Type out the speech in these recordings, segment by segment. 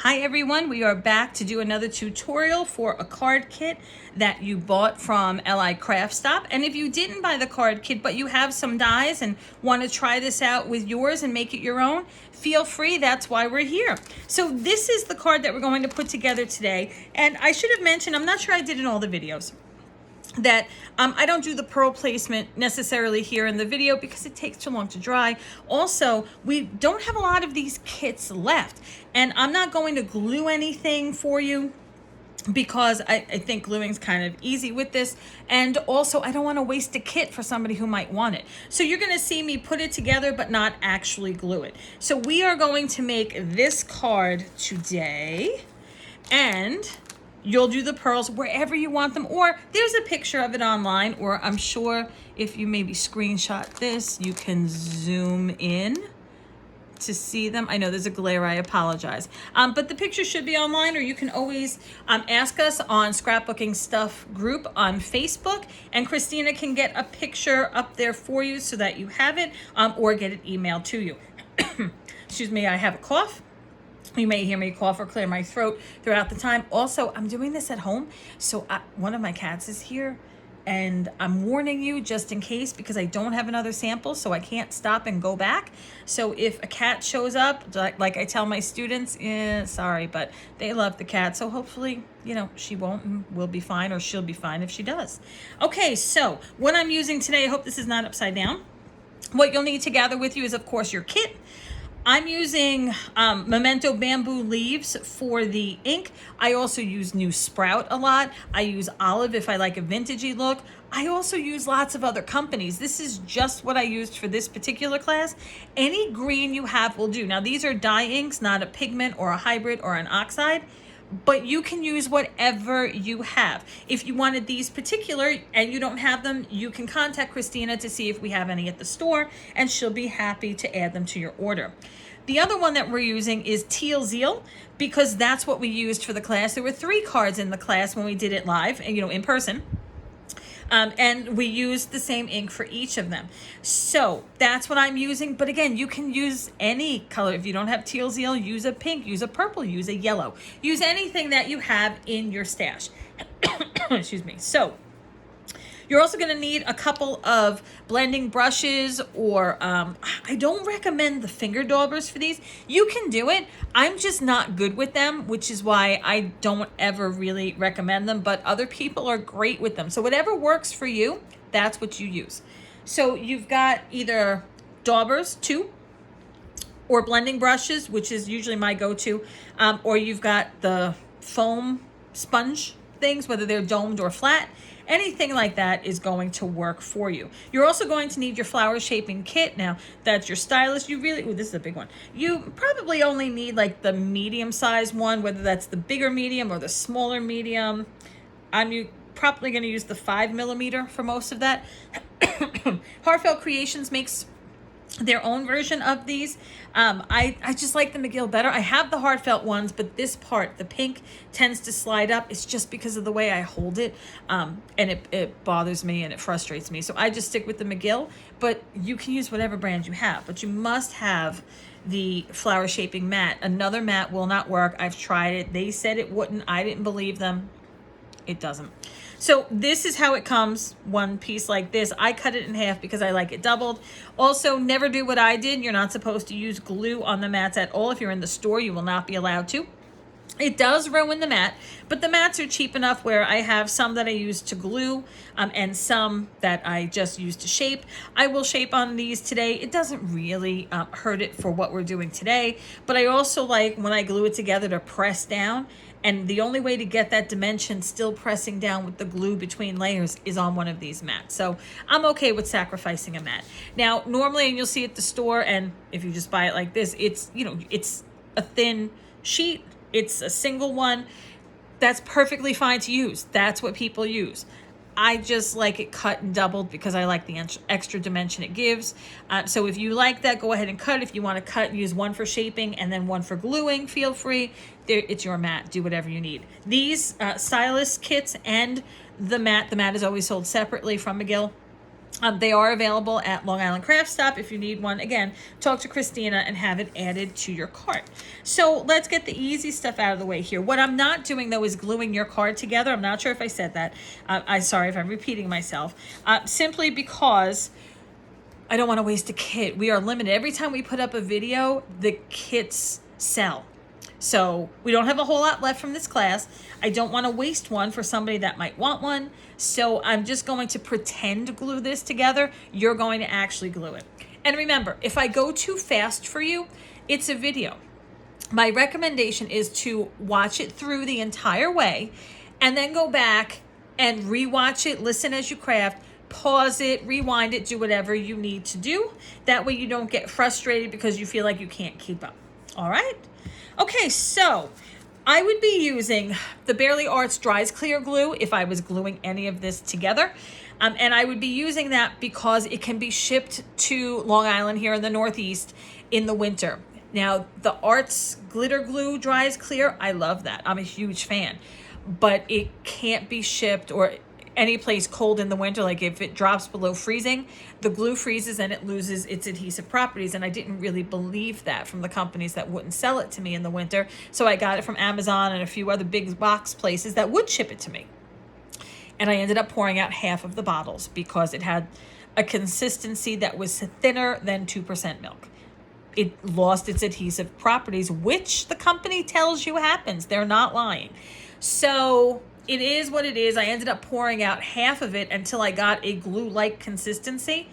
Hi everyone, we are back to do another tutorial for a card kit that you bought from LI Craft Stop. And if you didn't buy the card kit, but you have some dies and want to try this out with yours and make it your own, feel free, that's why we're here. So this is the card that we're going to put together today. And I should have mentioned, I'm not sure I did in all the videos, that I don't do the pearl placement necessarily here in the video because it takes too long to dry. Also, we don't have a lot of these kits left, and I'm not going to glue anything for you because I think gluing is kind of easy with this, and also I don't want to waste a kit for somebody who might want it. So you're going to see me put it together but not actually glue it. So we are going to make this card today, and you'll do the pearls wherever you want them, or there's a picture of it online, or I'm sure if you maybe screenshot this, you can zoom in to see them. I know there's a glare, I apologize. But the picture should be online, or you can always ask us on Scrapbooking Stuff group on Facebook, and Christina can get a picture up there for you so that you have it, or get it emailed to you. Excuse me, I have a cough. You may hear me cough or clear my throat throughout the time. Also, I'm doing this at home, so one of my cats is here, and I'm warning you just in case because I don't have another sample, so I can't stop and go back. So if a cat shows up, like I tell my students, sorry, but they love the cat, so hopefully, she won't and we'll be fine, or she'll be fine if she does. Okay, so what I'm using today, I hope this is not upside down. What you'll need to gather with you is, of course, your kit. I'm using Memento Bamboo leaves for the ink. I also use New Sprout a lot. I use Olive if I like a vintagey look. I also use lots of other companies. This is just what I used for this particular class. Any green you have will do. Now, these are dye inks, not a pigment or a hybrid or an oxide, but you can use whatever you have. If you wanted these particular and you don't have them, you can contact Christina to see if we have any at the store, and she'll be happy to add them to your order. The other one that we're using is Teal Zeal, because that's what we used for the class. There were 3 cards in the class when we did it live, in person. And we used the same ink for each of them. So that's what I'm using. But again, you can use any color. If you don't have Teal Zeal, use a pink, use a purple, use a yellow. Use anything that you have in your stash. Excuse me. So you're also going to need a couple of blending brushes, or I don't recommend the finger daubers for these. You can do it. I'm just not good with them, which is why I don't ever really recommend them, but other people are great with them. So whatever works for you, that's what you use. So you've got either daubers, 2, or blending brushes, which is usually my go-to, or you've got the foam sponge things, whether they're domed or flat. Anything like that is going to work for you. You're also going to need your flower shaping kit. Now, that's your stylus. This is a big one. You probably only need like the medium size one, whether that's the bigger medium or the smaller medium. I'm probably going to use the 5mm for most of that. Heartfelt Creations makes their own version of these. I just like the McGill better. I have the heartfelt ones, but this part, the pink, tends to slide up. It's just because of the way I hold it, and it bothers me and it frustrates me. So I just stick with the McGill, but you can use whatever brand you have, but you must have the flower shaping mat. Another mat will not work. I've tried it. They said it wouldn't. I didn't believe them. It doesn't. So this is how it comes, one piece like this. I cut it in half because I like it doubled. Also, never do what I did. You're not supposed to use glue on the mats at all. If you're in the store, you will not be allowed to. It does ruin the mat, but the mats are cheap enough where I have some that I use to glue, and some that I just use to shape. I will shape on these today. It doesn't really hurt it for what we're doing today, but I also like when I glue it together to press down. And the only way to get that dimension still pressing down with the glue between layers is on one of these mats. So I'm okay with sacrificing a mat. Now, normally, and you'll see at the store, and if you just buy it like this, it's a thin sheet. It's a single one. That's perfectly fine to use. That's what people use. I just like it cut and doubled because I like the extra dimension it gives. So if you like that, go ahead and cut. If you want to cut, use one for shaping and then one for gluing, feel free. It's your mat. Do whatever you need. These stylus kits and the mat is always sold separately from McGill. They are available at Long Island Craft Stop. If you need one, again, talk to Christina and have it added to your cart. So let's get the easy stuff out of the way here. What I'm not doing, though, is gluing your card together. I'm not sure if I said that. I'm sorry if I'm repeating myself. Simply because I don't want to waste a kit. We are limited. Every time we put up a video, the kits sell. So we don't have a whole lot left from this class. I don't want to waste one for somebody that might want one. So I'm just going to pretend to glue this together. You're going to actually glue it. And remember, if I go too fast for you, it's a video. My recommendation is to watch it through the entire way and then go back and rewatch it, listen as you craft, pause it, rewind it, do whatever you need to do. That way you don't get frustrated because you feel like you can't keep up. All right? Okay, so I would be using the Barely Arts Dries Clear Glue if I was gluing any of this together. And I would be using that because it can be shipped to Long Island here in the Northeast in the winter. Now, the Arts Glitter Glue Dries Clear, I love that. I'm a huge fan. But it can't be shipped or any place cold in the winter. Like if it drops below freezing, the glue freezes and it loses its adhesive properties. And I didn't really believe that from the companies that wouldn't sell it to me in the winter. So I got it from Amazon and a few other big box places that would ship it to me. And I ended up pouring out half of the bottles because it had a consistency that was thinner than 2% milk. It lost its adhesive properties, which the company tells you happens. They're not lying. So it is what it is. I ended up pouring out half of it until I got a glue-like consistency.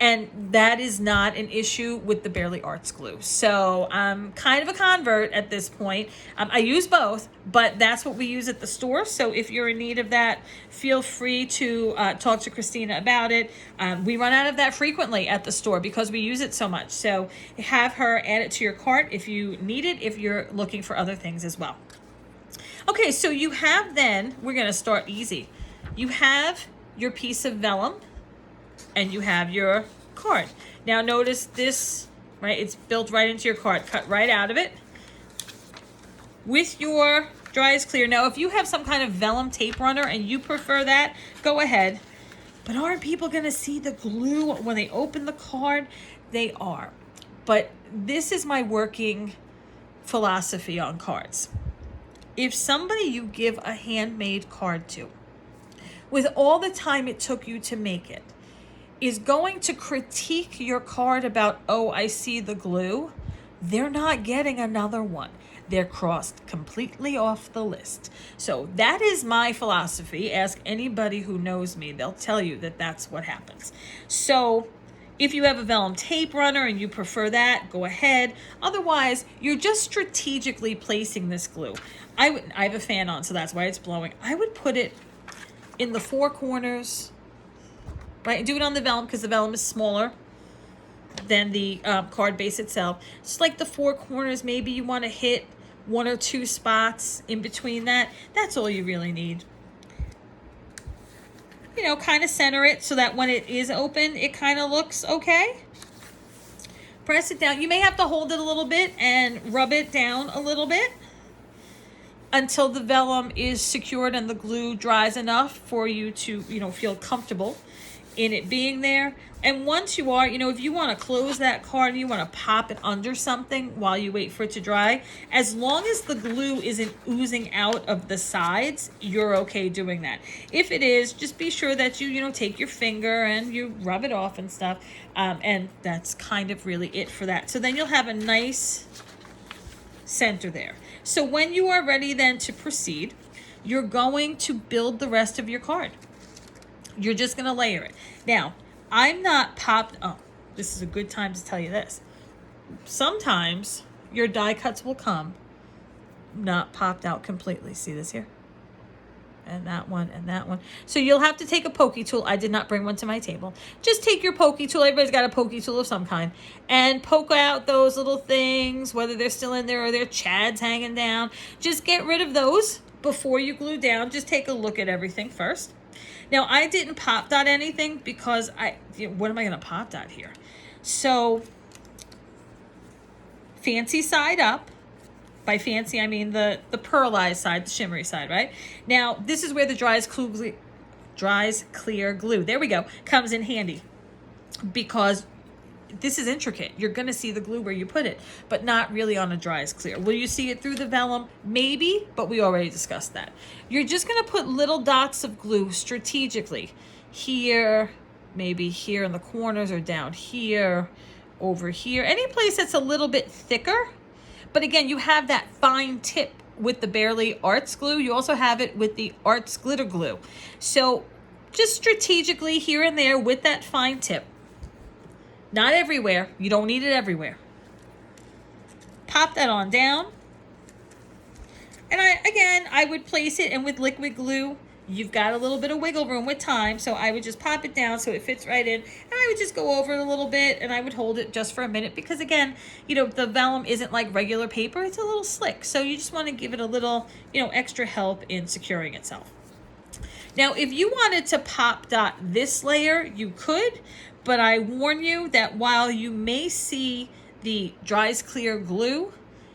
And that is not an issue with the Barely Arts glue. So I'm kind of a convert at this point. I use both, but that's what we use at the store. So if you're in need of that, feel free to talk to Christina about it. We run out of that frequently at the store because we use it so much. So have her add it to your cart if you need it, if you're looking for other things as well. Okay, so you have then, we're going to start easy. You have your piece of vellum and you have your card. Now notice this, right? It's built right into your card, cut right out of it. With your Dries Clear. Now, if you have some kind of vellum tape runner and you prefer that, go ahead. But aren't people going to see the glue when they open the card? They are. But this is my working philosophy on cards. If somebody you give a handmade card to, with all the time it took you to make it, is going to critique your card about, oh, I see the glue, they're not getting another one. They're crossed completely off the list. So that is my philosophy. Ask anybody who knows me. They'll tell you that that's what happens. So if you have a vellum tape runner and you prefer that, go ahead. Otherwise, you're just strategically placing this glue. I have a fan on, so that's why it's blowing. I would put it in the four corners, right? Do it on the vellum because the vellum is smaller than the card base itself. Just like the four corners, maybe you want to hit one or two spots in between that. That's all you really need. You know, kind of center it so that when it is open, it kind of looks okay. Press it down. You may have to hold it a little bit and rub it down a little bit until the vellum is secured and the glue dries enough for you to, you know, feel comfortable in it being there. And once you are, you know, if you want to close that card and you want to pop it under something while you wait for it to dry, as long as the glue isn't oozing out of the sides, you're okay doing that. If it is, just be sure that you take your finger and you rub it off and stuff. And that's kind of really it for that. So then you'll have a nice center there. So when you are ready then to proceed, you're going to build the rest of your card. You're just going to layer it. Now, I'm not popped. Oh, this is a good time to tell you this. Sometimes your die cuts will come not popped out completely. See this here? And that one and that one. So you'll have to take a pokey tool. I did not bring one to my table. Just take your pokey tool. Everybody's got a pokey tool of some kind. And poke out those little things, whether they're still in there or they're chads hanging down. Just get rid of those before you glue down. Just take a look at everything first. Now, I didn't pop dot anything because what am I going to pop dot here? So, fancy side up. By fancy, I mean the pearlized side, the shimmery side, right? Now, this is where the Dries Clear Dries clear glue. There we go. Comes in handy because this is intricate. You're going to see the glue where you put it, but not really on a dries clear. Will you see it through the vellum? Maybe, but we already discussed that. You're just going to put little dots of glue strategically here, maybe here in the corners, or down here, over here, any place that's a little bit thicker. But again, you have that fine tip with the Barely Arts glue. You also have it with the Arts glitter glue. So just strategically here and there with that fine tip. Not everywhere. You don't need it everywhere. Pop that on down. And I would place it, and with liquid glue, you've got a little bit of wiggle room with time, so I would just pop it down so it fits right in, and I would just go over it a little bit, and I would hold it just for a minute, because again, the vellum isn't like regular paper, it's a little slick, so you just want to give it a little, extra help in securing itself. Now, if you wanted to pop dot this layer, you could, but I warn you that while you may see the dries clear glue,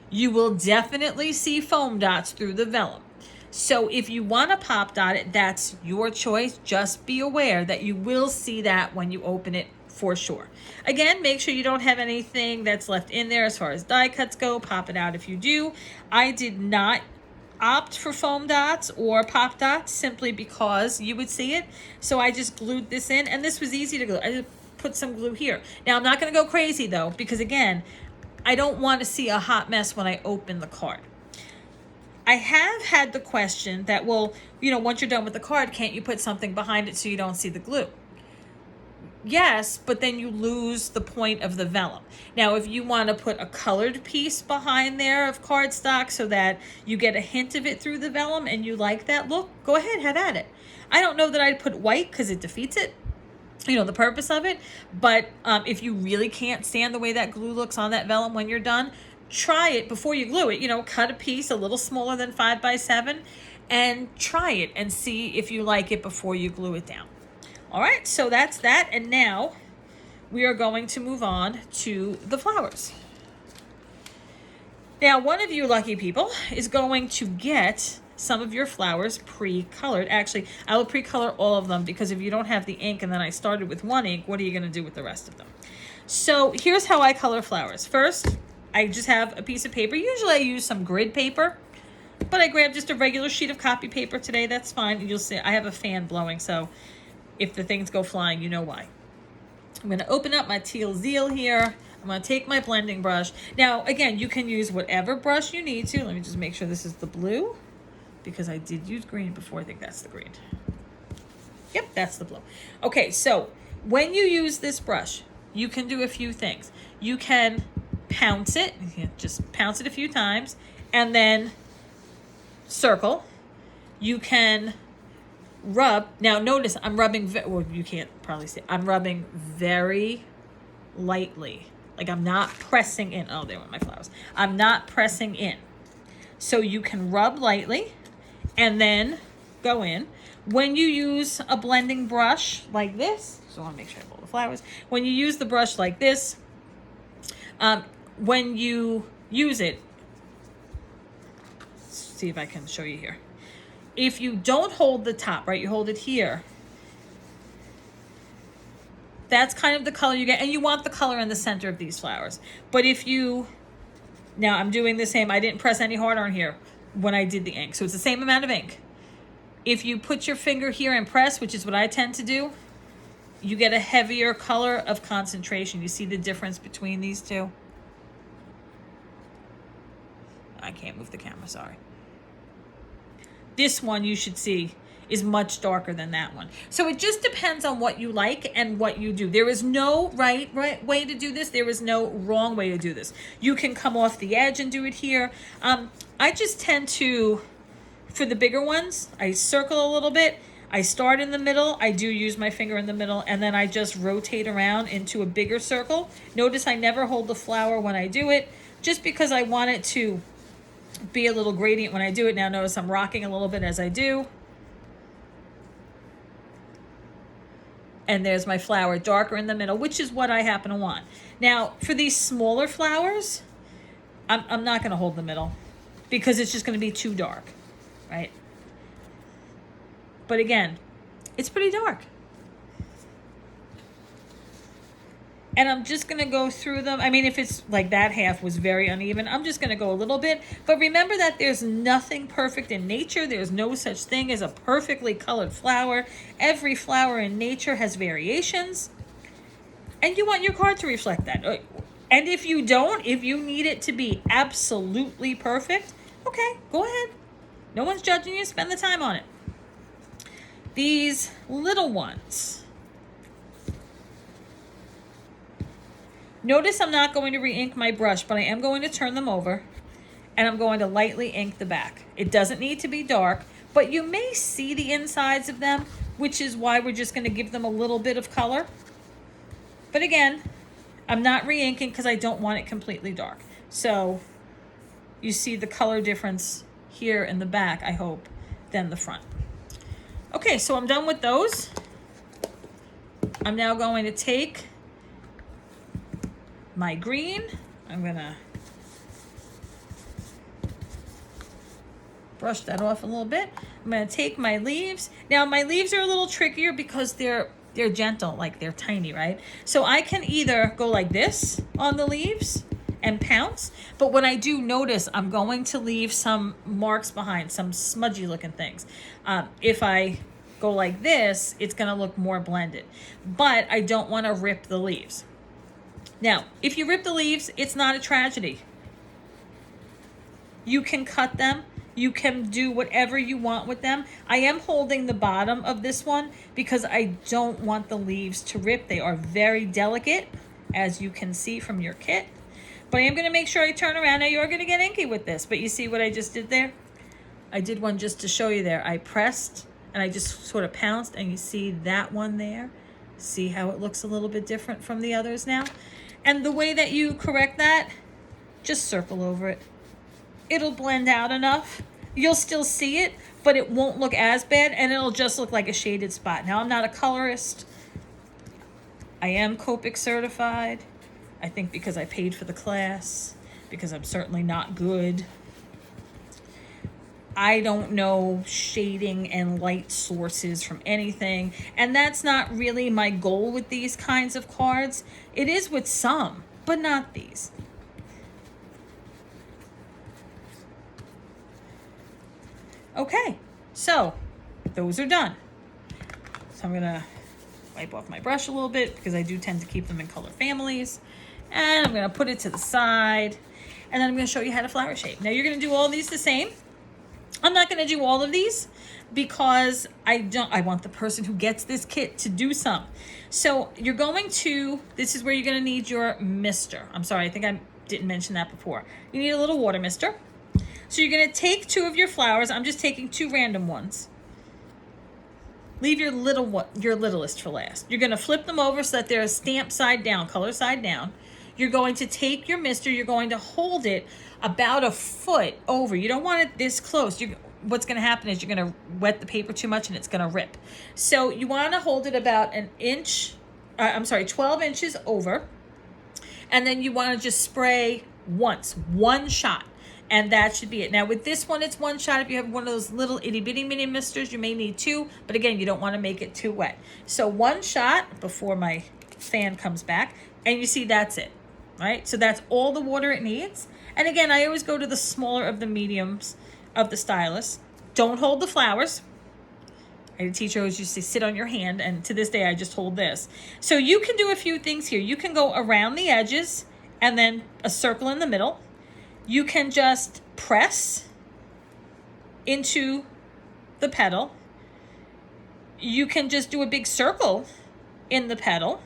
you will definitely see foam dots through the vellum. So if you want to pop dot it, that's your choice. Just be aware that you will see that when you open it for sure. Again, make sure you don't have anything that's left in there as far as die cuts go. Pop it out if you do. I did not opt for foam dots or pop dots simply because you would see it. So I just glued this in, and this was easy to glue. I just put some glue here. Now I'm not going to go crazy though, because again, I don't want to see a hot mess when I open the card. I have had the question that, well, once you're done with the card, can't you put something behind it so you don't see the glue? Yes, but then you lose the point of the vellum. Now, if you want to put a colored piece behind there of cardstock so that you get a hint of it through the vellum and you like that look, go ahead, have at it. I don't know that I'd put white because it defeats it, the purpose of it. But if you really can't stand the way that glue looks on that vellum when you're done, try it before you glue it. Cut a piece a little smaller than 5 by 7 and try it and see if you like it before you glue it down. All right, so that's that. And now we are going to move on to the flowers. Now, one of you lucky people is going to get some of your flowers pre-colored. Actually, I will pre-color all of them, because if you don't have the ink and then I started with one ink, what are you going to do with the rest of them? So here's how I color flowers. First, I just have a piece of paper. Usually I use some grid paper, but I grabbed just a regular sheet of copy paper today. That's fine. You'll see I have a fan blowing, so if the things go flying, you know why. I'm going to open up my Teal Zeal here. I'm going to take my blending brush. Now, again, you can use whatever brush you need to. Let me just make sure this is the blue, because I did use green before. I think that's the green. Yep, that's the blue. Okay, so when you use this brush, you can do a few things. You can pounce it, just pounce it a few times, and then circle. You can rub. Now notice I'm rubbing, well, you can't probably see, I'm rubbing very lightly. Like I'm not pressing in. Oh, there went my flowers. I'm not pressing in. So you can rub lightly and then go in. When you use a blending brush like this, so I want to make sure I hold the flowers. When you use the brush like this, when you use it, let's see if I can show you here. If you don't hold the top, right, you hold it here, that's kind of the color you get, and you want the color in the center of these flowers. But if you, now I'm doing the same, I didn't press any harder on here when I did the ink, so it's the same amount of ink. If you put your finger here and press, which is what I tend to do, you get a heavier color of concentration. You see the difference between these two? I can't move the camera, sorry. This one you should see is much darker than that one. So it just depends on what you like and what you do. There is no right way to do this. There is no wrong way to do this. You can come off the edge and do it here. I just tend to, for the bigger ones, I circle a little bit. I start in the middle. I do use my finger in the middle, and then I just rotate around into a bigger circle. Notice I never hold the flower when I do it, just because I want it to be a little gradient when I do it. Now notice I'm rocking a little bit as I do. And there's my flower, darker in the middle, which is what I happen to want. Now, for these smaller flowers, I'm not going to hold the middle because it's just going to be too dark, right? But again, It's pretty dark. And I'm just going to go through them. I mean, if it's like that half was very uneven, I'm just going to go a little bit. But remember that there's nothing perfect in nature. There's no such thing as a perfectly colored flower. Every flower in nature has variations. And you want your card to reflect that. And if you don't, if you need it to be absolutely perfect, okay, go ahead. No one's judging you. Spend the time on it. These little ones. Notice I'm not going to re-ink my brush, but I am going to turn them over, and I'm going to lightly ink the back. It doesn't need to be dark, but you may see the insides of them, which is why we're just going to give them a little bit of color. But again, I'm not re-inking because I don't want it completely dark. So you see the color difference here in the back, I hope, than the front. Okay, so I'm done with those. I'm now going to take my green. I'm gonna brush that off a little bit. I'm gonna take my leaves. Now my leaves are a little trickier because they're gentle, like they're tiny, right? So I can either go like this on the leaves and pounce, but when I do, notice I'm going to leave some marks behind, some smudgy looking things. If I go like this, it's gonna look more blended, but I don't wanna rip the leaves. Now, if you rip the leaves, it's not a tragedy. You can cut them. You can do whatever you want with them. I am holding the bottom of this one because I don't want the leaves to rip. They are very delicate, as you can see from your kit. But I am going to make sure I turn around. Now, you're going to get inky with this, but you see what I just did there? I did one just to show you there. I pressed and I just sort of pounced, and you see that one there? See how it looks a little bit different from the others now? And the way that you correct that, just circle over it. It'll blend out enough. You'll still see it, but it won't look as bad, and it'll just look like a shaded spot. Now, I'm not a colorist. I am Copic certified. I think because I paid for the class, because I'm certainly not good. I don't know shading and light sources from anything, and that's not really my goal with these kinds of cards. It is with some, but not these. Okay, so those are done. So I'm gonna wipe off my brush a little bit because I do tend to keep them in color families. And I'm gonna put it to the side, and then I'm gonna show you how to flower shape. Now you're gonna do all these the same. I'm not going to do all of these because I want the person who gets this kit to do some. So you're going to, this is where you're going to need your mister. I'm sorry, I think I didn't mention that before. You need a little water mister. So you're going to take 2 of your flowers. I'm just taking 2 random ones. Leave your littlest for last. You're going to flip them over so that they're stamped side down, color side down. You're going to take your mister, you're going to hold it about a foot over. You don't want it this close. What's going to happen is you're going to wet the paper too much and it's going to rip. So you want to hold it about 12 inches over. And then you want to just spray once, one shot. And that should be it. Now with this one, it's one shot. If you have one of those little itty bitty mini misters, you may need 2. But again, you don't want to make it too wet. So one shot before my fan comes back. And you see that's it. Right? So that's all the water it needs. And again, I always go to the smaller of the mediums of the stylus. Don't hold the flowers. I had a teacher always used to say, sit on your hand. And to this day, I just hold this. So you can do a few things here. You can go around the edges and then a circle in the middle. You can just press into the petal. You can just do a big circle in the petal.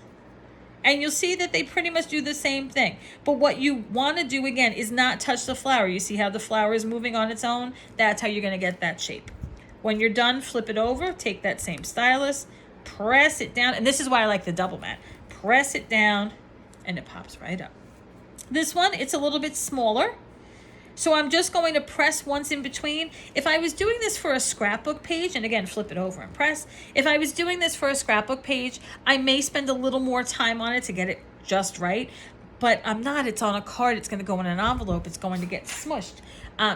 And you'll see that they pretty much do the same thing. But what you want to do, again, is not touch the flower. You see how the flower is moving on its own? That's how you're going to get that shape. When you're done, flip it over. Take that same stylus. Press it down. And this is why I like the double mat. Press it down, and it pops right up. This one, it's a little bit smaller. So I'm just going to press once in between. If I was doing this for a scrapbook page, and again, flip it over and press. If I was doing this for a scrapbook page, I may spend a little more time on it to get it just right. but I'm not. It's on a card. It's going to go in an envelope. It's going to get smushed.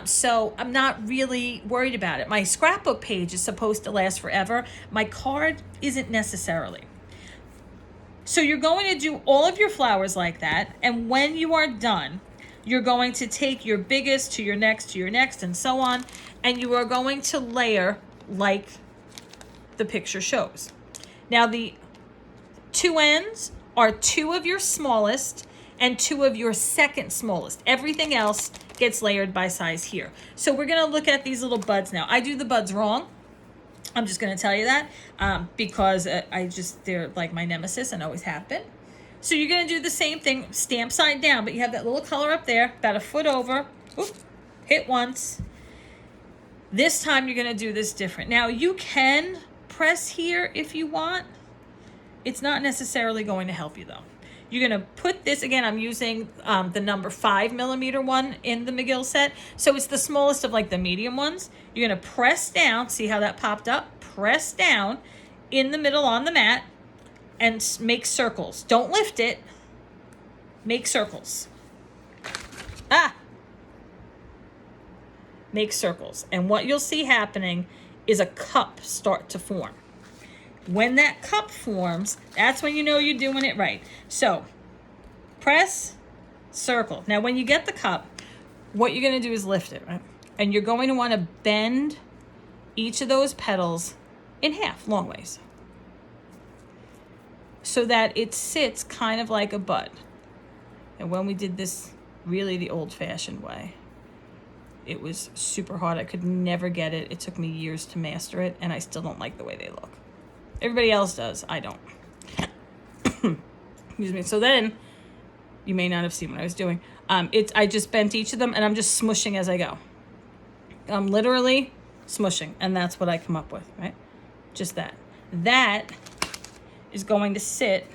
So I'm not really worried about it. My scrapbook page is supposed to last forever. My card isn't necessarily. So you're going to do all of your flowers like that. And when you are done, you're going to take your biggest to your next, and so on. And you are going to layer like the picture shows. Now the two ends are two of your smallest and two of your second smallest. Everything else gets layered by size here. So we're going to look at these little buds now. I do the buds wrong. I'm just going to tell you that because they're like my nemesis and always have been. So you're going to do the same thing, stamp side down, but you have that little color up there, about a foot over. Oop, hit once. This time you're going to do this different. Now you can press here if you want. It's not necessarily going to help you though. You're going to put this, again, I'm using the number 5mm one in the McGill set. So it's the smallest of like the medium ones. You're going to press down. See how that popped up? Press down in the middle on the mat and make circles. Don't lift it. Make circles. Make circles. And what you'll see happening is a cup start to form. When that cup forms, that's when you know you're doing it right. So, press, circle. Now, when you get the cup, what you're going to do is lift it, right? And you're going to want to bend each of those petals in half, long ways, so that it sits kind of like a bud. And when we did this really the old-fashioned way, it was super hard. I could never get it. It took me years to master it, and I still don't like the way they look. Everybody else does. I don't. Excuse me. So then, you may not have seen what I was doing. I just bent each of them, and I'm just smushing as I go. I'm literally smushing, and that's what I come up with, right? Just that. That is going to sit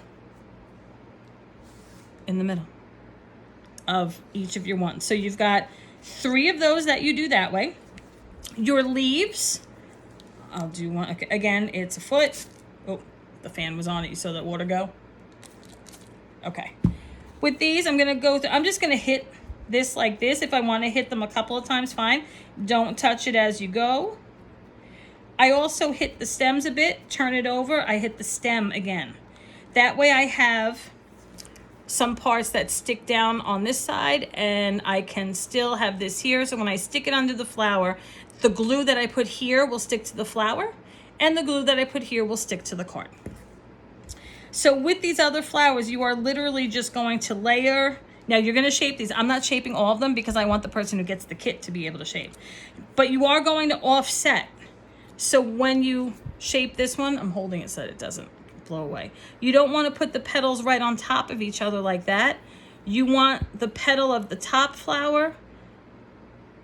in the middle of each of your ones. So you've got 3 of those that you do that way. Your leaves, I'll do one. Okay, again, it's a foot. Oh, the fan was on it. You saw that water go? Okay. With these, I'm just going to hit this like this. If I want to hit them a couple of times, fine. Don't touch it as you go. I also hit the stems a bit, turn it over. I hit the stem again. That way I have some parts that stick down on this side, and I can still have this here. So when I stick it under the flower, the glue that I put here will stick to the flower, and the glue that I put here will stick to the card. So with these other flowers, you are literally just going to layer. Now you're going to shape these. I'm not shaping all of them because I want the person who gets the kit to be able to shape. But you are going to offset. So when you shape this one, I'm holding it so that it doesn't blow away. You don't want to put the petals right on top of each other like that. You want the petal of the top flower,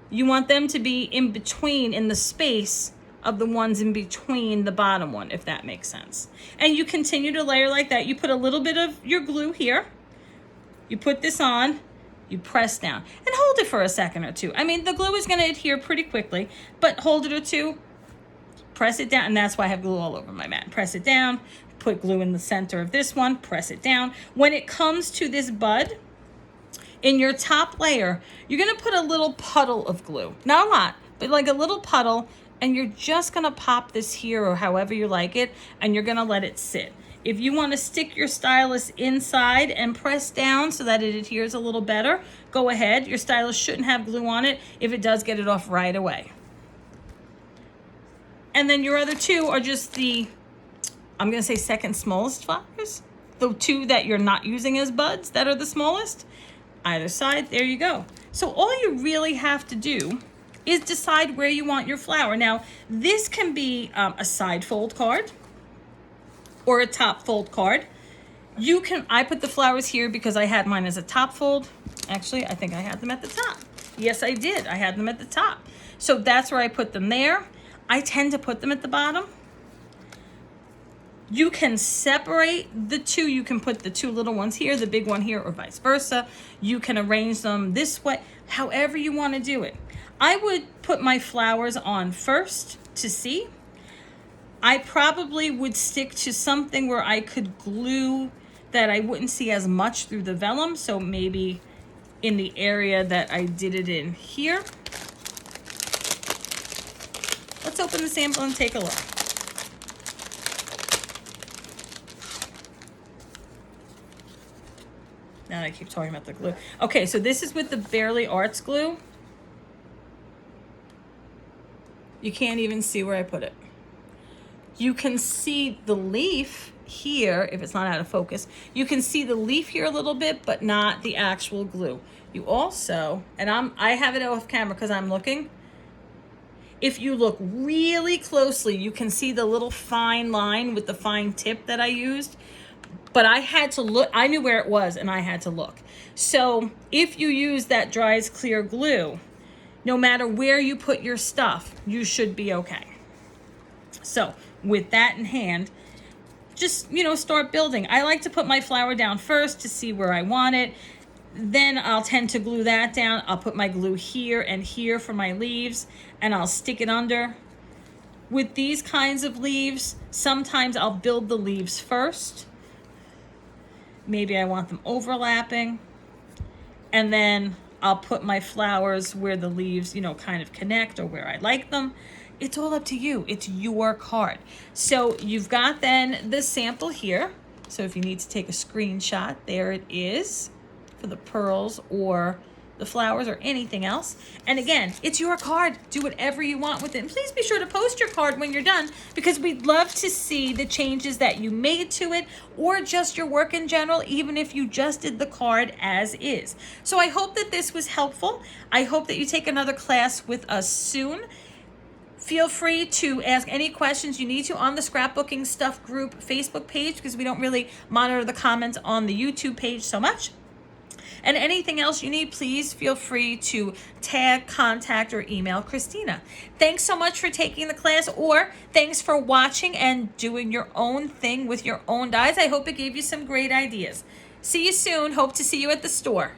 you want them to be in between, in the space of the ones in between the bottom one, if that makes sense. And you continue to layer like that. You put a little bit of your glue here. You put this on, you press down, and hold it for a second or two. I mean, the glue is going to adhere pretty quickly, but hold it or two, press it down, and that's why I have glue all over my mat. Press it down, put glue in the center of this one, press it down. When it comes to this bud, in your top layer, you're going to put a little puddle of glue. Not a lot, but like a little puddle, and you're just going to pop this here or however you like it, and you're going to let it sit. If you want to stick your stylus inside and press down so that it adheres a little better, go ahead. Your stylus shouldn't have glue on it. If it does, get it off right away. And then your other 2 are just the, I'm going to say second smallest flowers. The 2 that you're not using as buds that are the smallest. Either side, there you go. So all you really have to do is decide where you want your flower. Now, this can be a side fold card or a top fold card. I put the flowers here because I had mine as a top fold. Actually, I think I had them at the top. Yes, I did. I had them at the top. So that's where I put them there. I tend to put them at the bottom. You can separate the 2. You can put the 2 little ones here, the big one here, or vice versa. You can arrange them this way, however you want to do it. I would put my flowers on first to see. I probably would stick to something where I could glue that I wouldn't see as much through the vellum, so maybe in the area that I did it in here. Let's open the sample and take a look. Now I keep talking about the glue. Okay, so this is with the Barely Arts glue. You can't even see where I put it. You can see the leaf here, if it's not out of focus. You can see the leaf here a little bit, but not the actual glue. You also, and I have it off camera because I'm looking. If you look really closely, you can see the little fine line with the fine tip that I used. But I had to look, I knew where it was and I had to look. So if you use that dry as clear glue, no matter where you put your stuff, you should be okay. So with that in hand, just, start building. I like to put my flower down first to see where I want it. Then I'll tend to glue that down. I'll put my glue here and here for my leaves, and I'll stick it under. With these kinds of leaves, sometimes I'll build the leaves first. Maybe I want them overlapping. And then I'll put my flowers where the leaves, kind of connect or where I like them. It's all up to you. It's your card. So you've got then the sample here. So if you need to take a screenshot, there it is for the pearls or the flowers or anything else. And again, it's your card. Do whatever you want with it. And please be sure to post your card when you're done, because we'd love to see the changes that you made to it or just your work in general, even if you just did the card as is. So I hope that this was helpful. I hope that you take another class with us soon. Feel free to ask any questions you need to on the Scrapbooking Stuff group Facebook page, because we don't really monitor the comments on the YouTube page so much. And anything else you need, please feel free to tag, contact, or email Christina. Thanks so much for taking the class, or thanks for watching and doing your own thing with your own dies. I hope it gave you some great ideas. See you soon. Hope to see you at the store.